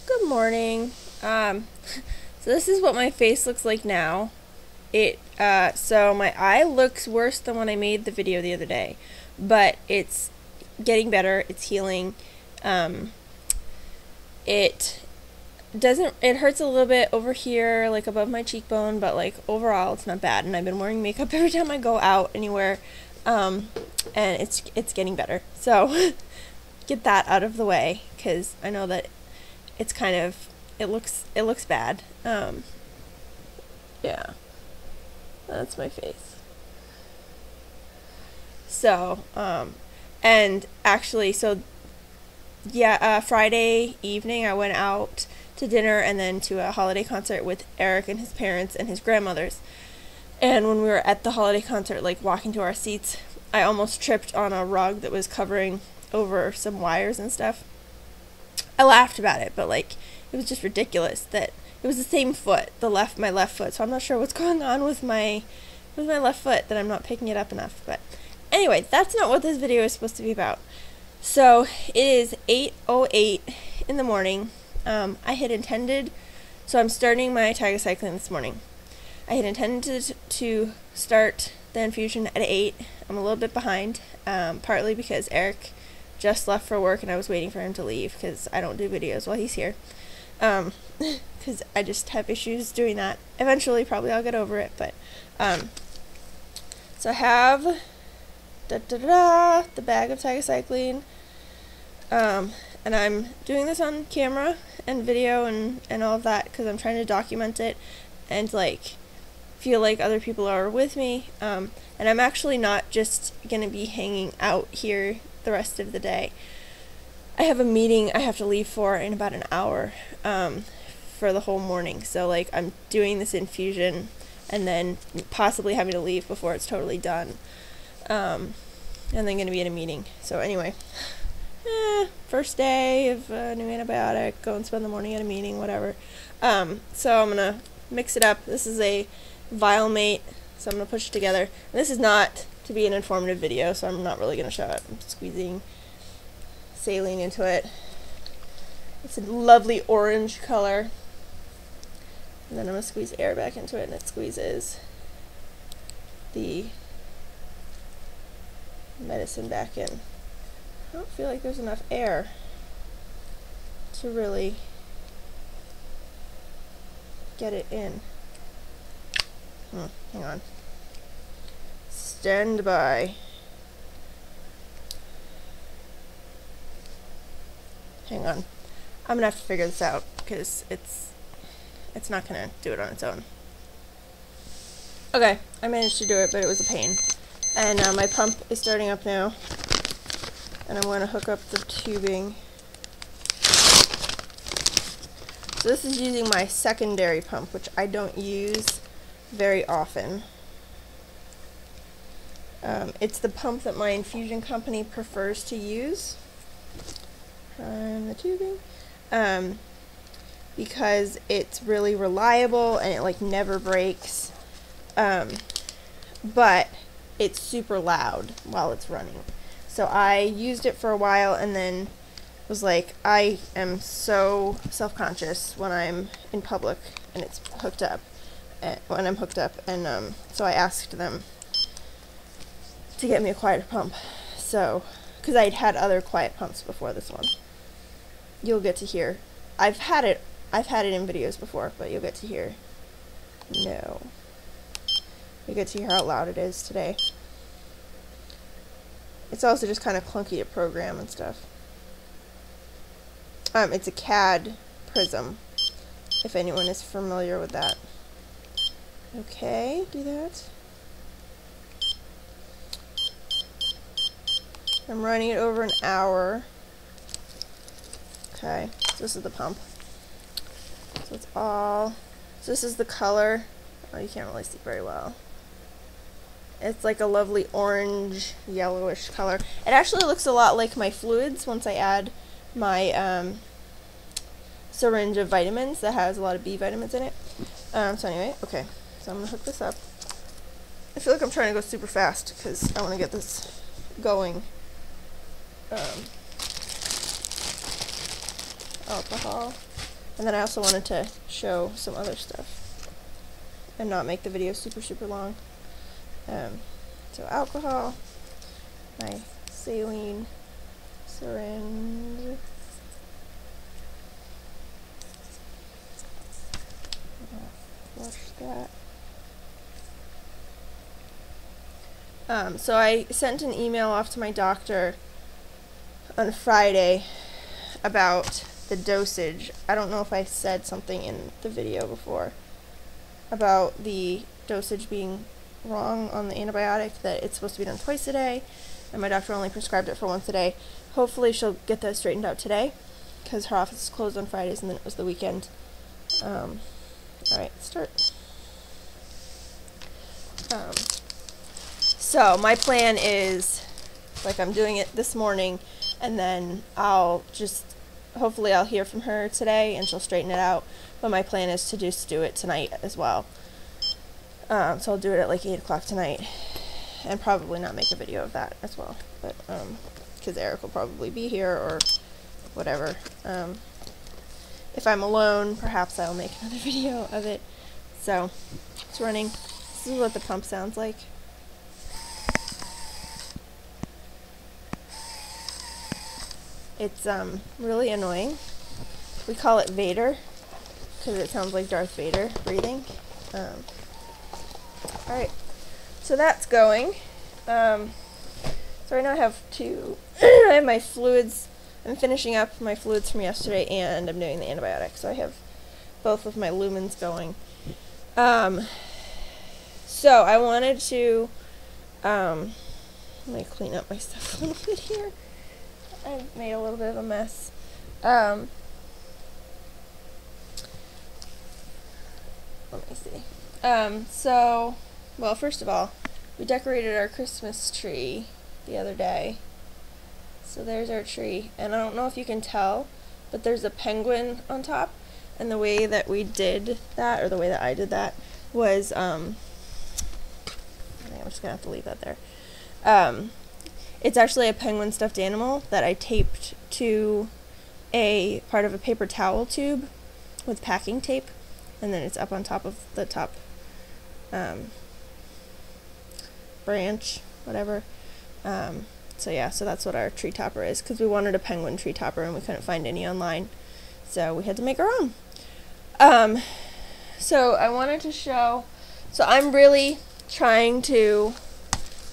Good morning. So this is what my face looks like now. So my eye looks worse than when I made the video the other day, but it's getting better. It's healing. It hurts a little bit over here, like above my cheekbone, but like overall it's not bad. And I've been wearing makeup every time I go out anywhere, and it's getting better. So get that out of the way, because I know that it's kind of, it looks bad. Yeah, that's my face. So, and actually, so yeah, Friday evening I went out to dinner and then to a holiday concert with Eric and his parents and his grandmothers. And when we were at the holiday concert, like walking to our seats, I almost tripped on a rug that was covering over some wires and stuff. I laughed about it, but like it was just ridiculous that it was the same foot, my left foot. So I'm not sure what's going on with my left foot, that I'm not picking it up enough. But anyway, that's not what this video is supposed to be about. So it is 8:08 in the morning. I had intended, so I'm starting my tigecycline this morning. I had intended to start the infusion at 8. I'm a little bit behind, partly because Eric just left for work and I was waiting for him to leave, because I don't do videos while he's here. Because I just have issues doing that. Eventually, probably I'll get over it, but, so I have, the bag of tigecycline, and I'm doing this on camera and video and all of that, because I'm trying to document it and, like, feel like other people are with me, and I'm actually not just gonna be hanging out here the rest of the day. I have a meeting I have to leave for in about an hour, for the whole morning. So like I'm doing this infusion and then possibly having to leave before it's totally done, and then gonna be in a meeting. So anyway, first day of a new antibiotic, go and spend the morning at a meeting, whatever. So I'm gonna mix it up. This is a vial mate, so I'm gonna push it together. And this is not to be an informative video, so I'm not really gonna show it. I'm squeezing saline into it. It's a lovely orange color. And then I'm gonna squeeze air back into it, and it squeezes the medicine back in. I don't feel like there's enough air to really get it in. Hang on. Stand by. Hang on. I'm gonna have to figure this out, because it's not gonna do it on its own. Okay, I managed to do it, but it was a pain. And my pump is starting up now, and I'm going to hook up the tubing. So this is using my secondary pump, which I don't use very often. It's the pump that my infusion company prefers to use. The tubing. Because it's really reliable and it like never breaks. But it's super loud while it's running. So I used it for a while and then was like, I am so self-conscious when I'm in public and it's hooked up. When I'm hooked up, and so I asked them to get me a quieter pump. So, because I'd had other quiet pumps before this one. You'll get to hear. I've had it in videos before, but you'll get to hear. No. You get to hear how loud it is today. It's also just kind of clunky to program and stuff. It's a CAD prism, if anyone is familiar with that. Okay, do that. I'm running it over an hour. Okay, so this is the pump. So it's all, so this is the color. Oh, you can't really see very well. It's like a lovely orange, yellowish color. It actually looks a lot like my fluids once I add my syringe of vitamins that has a lot of B vitamins in it. So anyway, okay. So I'm going to hook this up. I feel like I'm trying to go super fast because I want to get this going. Alcohol. And then I also wanted to show some other stuff and not make the video super long. So alcohol, my saline syringe. Flush that. So I sent an email off to my doctor on Friday about the dosage. I don't know if I said something in the video before about the dosage being wrong on the antibiotic, that it's supposed to be done twice a day, and my doctor only prescribed it for once a day. Hopefully she'll get that straightened out today, because her office is closed on Fridays and then it was the weekend. Alright, start. So my plan is, like, I'm doing it this morning, and then hopefully I'll hear from her today and she'll straighten it out, but my plan is to just do it tonight as well. So I'll do it at like 8 o'clock tonight, and probably not make a video of that as well, but because Eric will probably be here or whatever. If I'm alone, perhaps I'll make another video of it. So it's running. This is what the pump sounds like. It's really annoying. We call it Vader because it sounds like Darth Vader breathing. Alright, so that's going. So right now I have I have my fluids. I'm finishing up my fluids from yesterday, and I'm doing the antibiotics. So I have both of my lumens going. So I wanted to, let me clean up my stuff a little bit here. I've made a little bit of a mess. Let me see. So, well, first of all, we decorated our Christmas tree the other day. So there's our tree, and I don't know if you can tell, but there's a penguin on top, and the way that we did that, or the way that I did that, was, I think I'm just gonna have to leave that there. It's actually a penguin stuffed animal that I taped to a part of a paper towel tube with packing tape, and then it's up on top of the top branch, whatever. So yeah, so that's what our tree topper is, because we wanted a penguin tree topper and we couldn't find any online, so we had to make our own. So I wanted to show, so I'm really trying to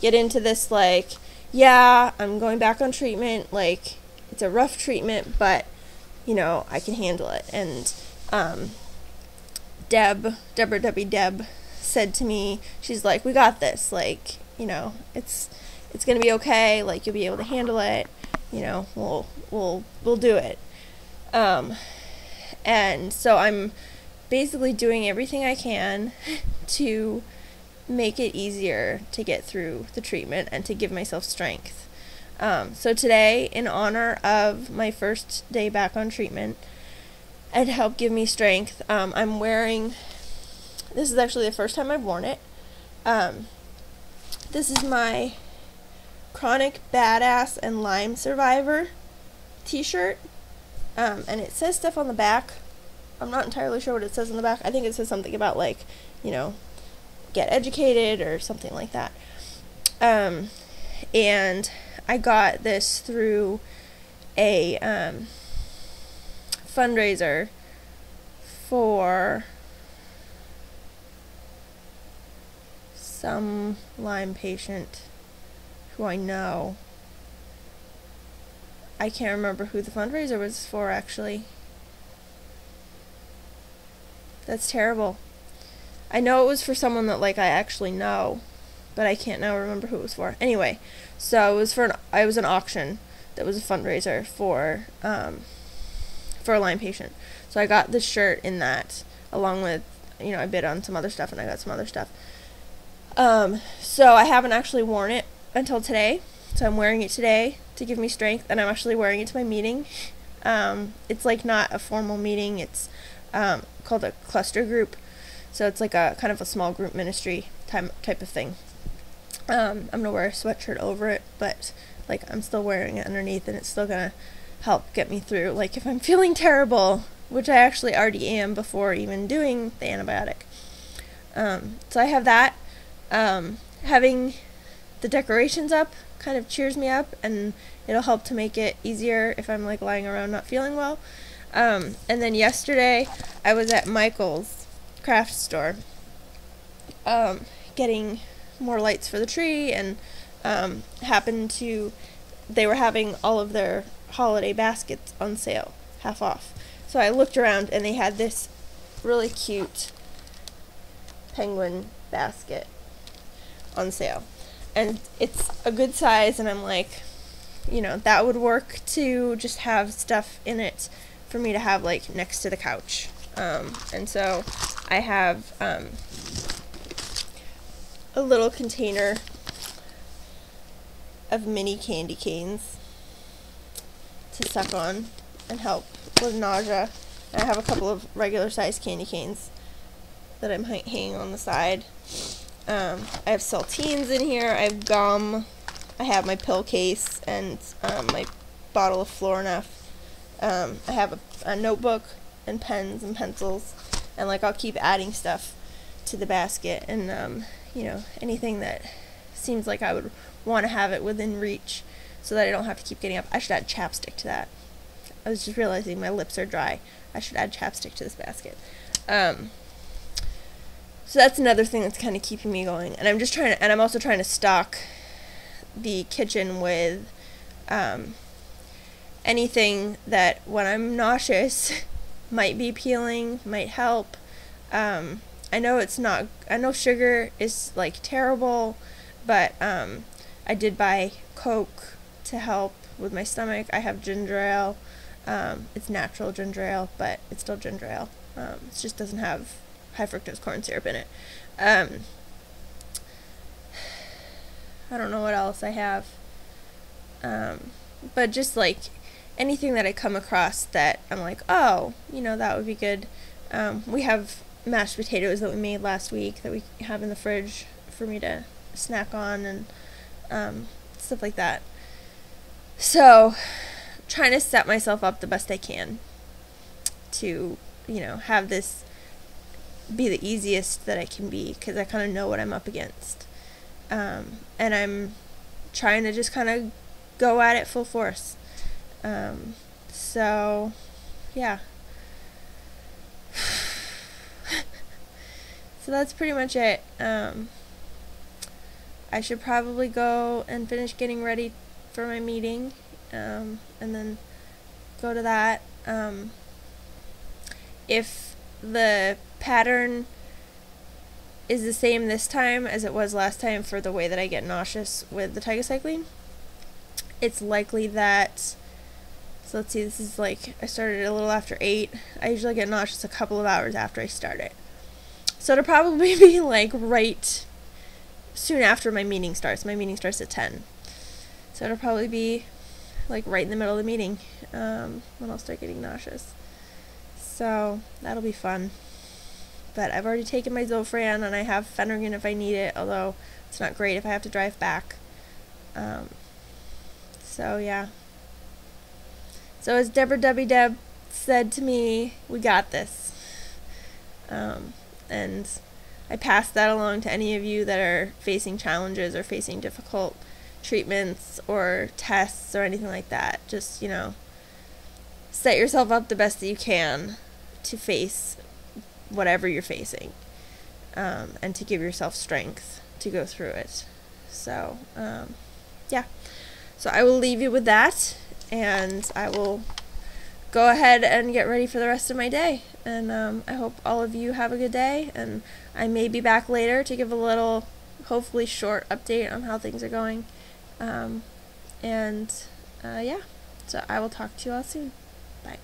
get into this, like, yeah, I'm going back on treatment, like, it's a rough treatment, but, you know, I can handle it. And debradebbiedeb said to me, she's like, we got this, like, you know, it's gonna be okay, like, you'll be able to handle it, you know, we'll do it. And so I'm basically doing everything I can to make it easier to get through the treatment and to give myself strength. So today, in honor of my first day back on treatment, and to help give me strength, I'm wearing, this is actually the first time I've worn it. This is my Chronic Badass and Lyme Survivor t-shirt, and it says stuff on the back. I'm not entirely sure what it says on the back. I think it says something about, like, you know, get educated or something like that. And I got this through a fundraiser for some Lyme patient who I know. I can't remember who the fundraiser was for, actually. That's terrible. I know it was for someone that, like, I actually know, but I can't now remember who it was for. Anyway, so it was it was an auction that was a fundraiser for a Lyme patient. So I got this shirt in that, along with, you know, I bid on some other stuff, and I got some other stuff. So I haven't actually worn it until today, so I'm wearing it today to give me strength, and I'm actually wearing it to my meeting. It's, like, not a formal meeting. It's called a cluster group, so it's like a kind of a small group ministry type of thing. I'm gonna wear a sweatshirt over it, but, like, I'm still wearing it underneath, and it's still gonna help get me through. Like, if I'm feeling terrible, which I actually already am before even doing the antibiotic. So I have that. Having the decorations up kind of cheers me up, and it'll help to make it easier if I'm like lying around not feeling well. And then yesterday I was at Michael's craft store getting more lights for the tree, and they were having all of their holiday baskets on sale, half off. So I looked around and they had this really cute penguin basket on sale, and it's a good size, and I'm like, you know, that would work to just have stuff in it for me to have like next to the couch. And so I have a little container of mini candy canes to suck on and help with nausea. And I have a couple of regular sized candy canes that I'm hanging on the side. I have saltines in here, I have gum, I have my pill case, and my bottle of Florinef. I have a notebook and pens and pencils, and like I'll keep adding stuff to the basket, and you know, anything that seems like I would want to have it within reach so that I don't have to keep getting up. I should add chapstick to that. I was just realizing my lips are dry. I should add chapstick to this basket. So that's another thing that's kind of keeping me going. And I'm also trying to stock the kitchen with anything that when I'm nauseous might be appealing, might help. I know sugar is like terrible, but I did buy Coke to help with my stomach. I have ginger ale. It's natural ginger ale, but it's still ginger ale. It just doesn't have high fructose corn syrup in it. I don't know what else I have. But just like anything that I come across that I'm like, oh, you know, that would be good. We have mashed potatoes that we made last week that we have in the fridge for me to snack on, and stuff like that. So trying to set myself up the best I can to, you know, have this be the easiest that I can be, because I kind of know what I'm up against. And I'm trying to just kind of go at it full force. So yeah. So that's pretty much it. I should probably go and finish getting ready for my meeting, and then go to that. If the pattern is the same this time as it was last time for the way that I get nauseous with the tigecycline, it's likely that, so let's see, this is like, I started a little after 8. I usually get nauseous a couple of hours after I start it. So it'll probably be like right soon after my meeting starts. My meeting starts at 10. So it'll probably be like right in the middle of the meeting when I'll start getting nauseous. So that'll be fun. But I've already taken my Zofran, and I have Phenergan if I need it, although it's not great if I have to drive back. So yeah. So as debradebbiedeb said to me, we got this. And I pass that along to any of you that are facing challenges or facing difficult treatments or tests or anything like that. Just, you know, set yourself up the best that you can to face whatever you're facing, and to give yourself strength to go through it. So yeah, so I will leave you with that, and I will go ahead and get ready for the rest of my day. And I hope all of you have a good day, and I may be back later to give a little, hopefully short update on how things are going. Yeah, so I will talk to you all soon. Bye.